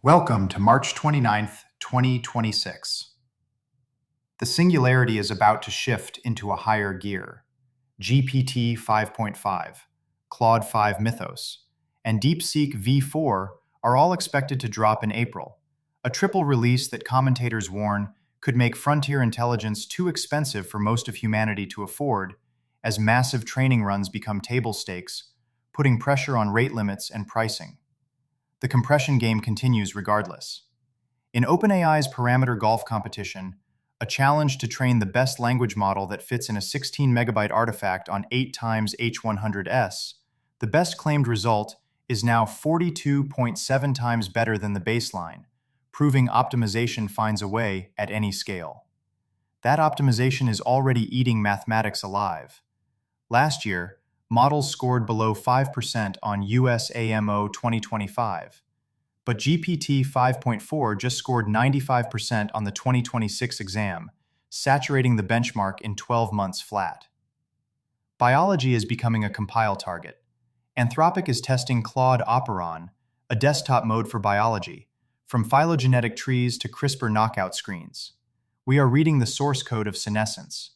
Welcome to March 29th, 2026. The Singularity is about to shift into a higher gear. GPT 5.5, Claude 5 Mythos, and DeepSeek V4 are all expected to drop in April, a triple release that commentators warn could make frontier intelligence too expensive for most of humanity to afford as massive training runs become table stakes, putting pressure on rate limits and pricing. The compression game continues regardless. In OpenAI's parameter golf competition, a challenge to train the best language model that fits in a 16 megabyte artifact on 8 times H100S, the best claimed result is now 42.7 times better than the baseline, proving optimization finds a way at any scale. That optimization is already eating mathematics alive. Last year, models scored below 5% on USAMO 2025, but GPT 5.4 just scored 95% on the 2026 exam, saturating the benchmark in 12 months flat. Biology is becoming a compile target. Anthropic is testing Claude Operon, a desktop mode for biology, from phylogenetic trees to CRISPR knockout screens. We are reading the source code of senescence.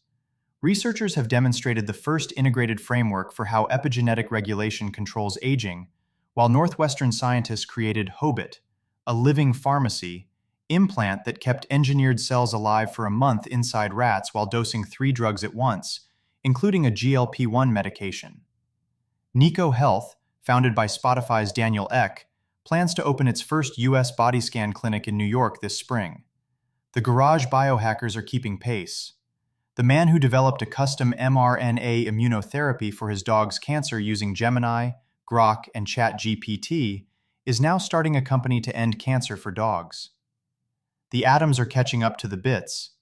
Researchers have demonstrated the first integrated framework for how epigenetic regulation controls aging, while Northwestern scientists created Hobit, a living pharmacy implant that kept engineered cells alive for a month inside rats while dosing 3 drugs at once, including a GLP-1 medication. Nico Health, founded by Spotify's Daniel Ek, plans to open its first U.S. body scan clinic in New York this spring. The garage biohackers are keeping pace. The man who developed a custom mRNA immunotherapy for his dog's cancer using Gemini, Grok, and ChatGPT is now starting a company to end cancer for dogs. The atoms are catching up to the bits.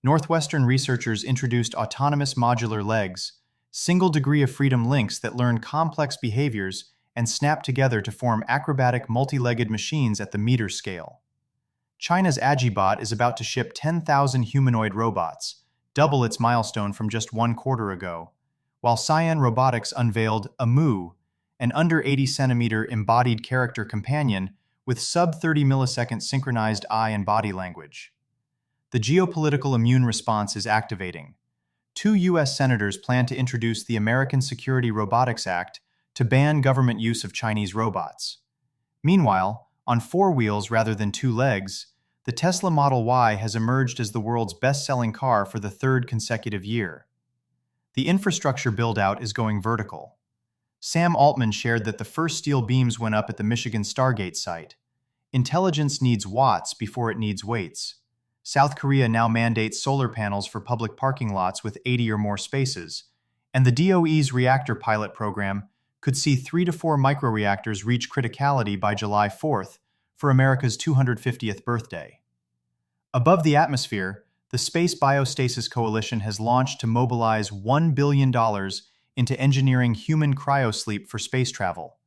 Northwestern researchers introduced autonomous modular legs, single degree of freedom links that learn complex behaviors and snap together to form acrobatic multi-legged machines at the meter scale. China's Agibot is about to ship 10,000 humanoid robots, double its milestone from just 1 quarter ago, while Cyan Robotics unveiled Amu, an under 80 centimeter embodied character companion with sub-30 millisecond synchronized eye and body language. The geopolitical immune response is activating. 2 U.S. senators plan to introduce the American Security Robotics Act to ban government use of Chinese robots. Meanwhile, on 4 wheels rather than 2 legs, the Tesla Model Y has emerged as the world's best-selling car for the 3rd consecutive year. The infrastructure build-out is going vertical. Sam Altman shared that the first steel beams went up at the Michigan Stargate site. Intelligence needs watts before it needs weights. South Korea now mandates solar panels for public parking lots with 80 or more spaces, and the DOE's reactor pilot program could see 3 to 4 microreactors reach criticality by July 4th for America's 250th birthday. Above the atmosphere, the Space Biostasis Coalition has launched to mobilize $1 billion into engineering human cryosleep for space travel,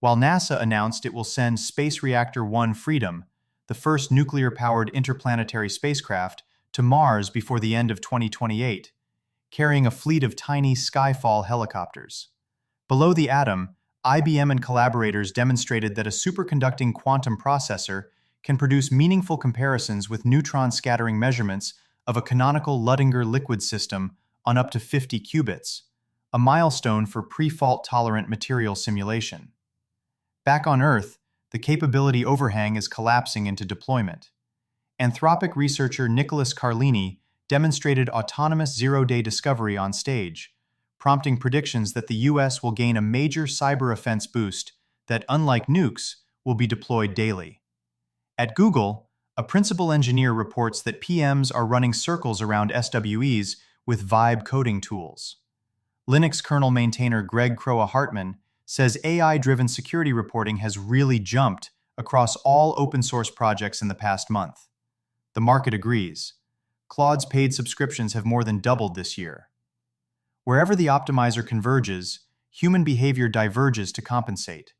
while NASA announced it will send Space Reactor 1 Freedom, the first nuclear-powered interplanetary spacecraft, to Mars before the end of 2028, carrying a fleet of tiny Skyfall helicopters. Below the atom, IBM and collaborators demonstrated that a superconducting quantum processor can produce meaningful comparisons with neutron scattering measurements of a canonical Luttinger liquid system on up to 50 qubits, a milestone for pre-fault tolerant material simulation. Back on Earth, the capability overhang is collapsing into deployment. Anthropic researcher Nicholas Carlini demonstrated autonomous zero-day discovery on stage, prompting predictions that the U.S. will gain a major cyber offense boost that, unlike nukes, will be deployed daily. At Google, a principal engineer reports that PMs are running circles around SWEs with Vibe coding tools. Linux kernel maintainer Greg Crowe-Hartman says AI-driven security reporting has really jumped across all open-source projects in the past month. The market agrees. Claude's paid subscriptions have more than doubled this year. Wherever the optimizer converges, human behavior diverges to compensate.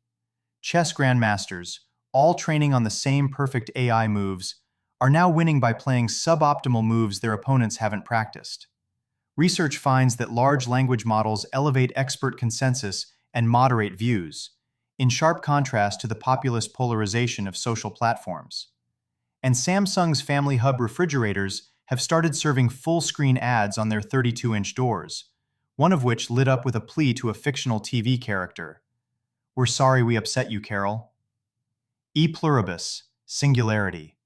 Chess grandmasters, all training on the same perfect AI moves, are now winning by playing suboptimal moves their opponents haven't practiced. Research finds that large language models elevate expert consensus and moderate views, in sharp contrast to the populist polarization of social platforms. And Samsung's Family Hub refrigerators have started serving full-screen ads on their 32-inch doors, one of which lit up with a plea to a fictional TV character. "We're sorry we upset you, Carol." E pluribus, singularity.